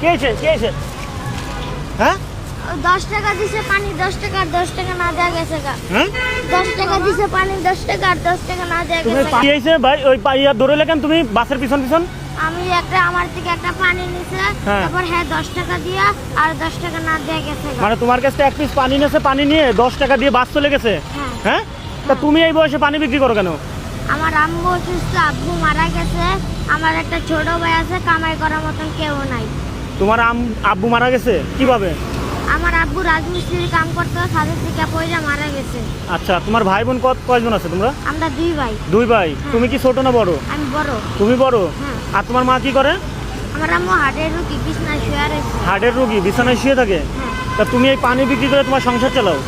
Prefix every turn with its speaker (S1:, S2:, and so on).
S1: কে এসে হ্যাঁ
S2: 10 টাকা দিছে পানি 10 টাকা আর 10 টাকা না দেয়া গেছে গা।
S1: হ্যাঁ
S2: 10 টাকা দিছে পানি 10 টাকা আর 10 টাকা না দেয়া
S1: তুমি
S2: গেছে গা।
S1: পানি আইছে ভাই ওই পাইয়া দৌড়ে কেন তুমি বাসের পিছন
S2: আমি আমার থেকে একটা পানি নিছে,
S1: হ্যাঁ।
S2: তারপর 10 টাকা দিয়া আর 10 টাকা না দেয়া গেছে গা।
S1: মানে তোমার কাছে এক পিস পানি নিয়েছে, পানি নিয়ে 10 টাকা দিয়ে বাস চলে গেছে।
S2: হ্যাঁ।
S1: হ্যাঁ তা তুমি এই বয়সে পানি বিক্রি করো কেন?
S2: আমার আম্মু অসুস্থ, আব্বু মারা গেছে, আমার একটা ছোট ভাই আছে, কামাই করার মতন কেউ নাই।
S1: তোমার আব্বু মারা গেছে কিভাবে?
S2: আমার আব্বু রাজমিস্ত্রির কাম করতো, ছাদের থেকে পয়সা মারা গেছে।
S1: আচ্ছা, তোমার ভাই বোন কয়জন আছে তোমরা?
S2: আমরা 2 ভাই।
S1: 2 ভাই। তুমি কি ছোট না বড়?
S2: আমি বড়।
S1: তুমি বড়?
S2: হ্যাঁ।
S1: আর তোমার মা কি করে?
S2: আমার আম্মু হার্টের রোগী, বিছনায় শুয়ে রয়েছে।
S1: হার্টের রোগী, বিছানায় শুয়ে থাকে।
S2: হ্যাঁ।
S1: তা তুমি এই পানি বিক্রি করে তোমার সংসার চালাও?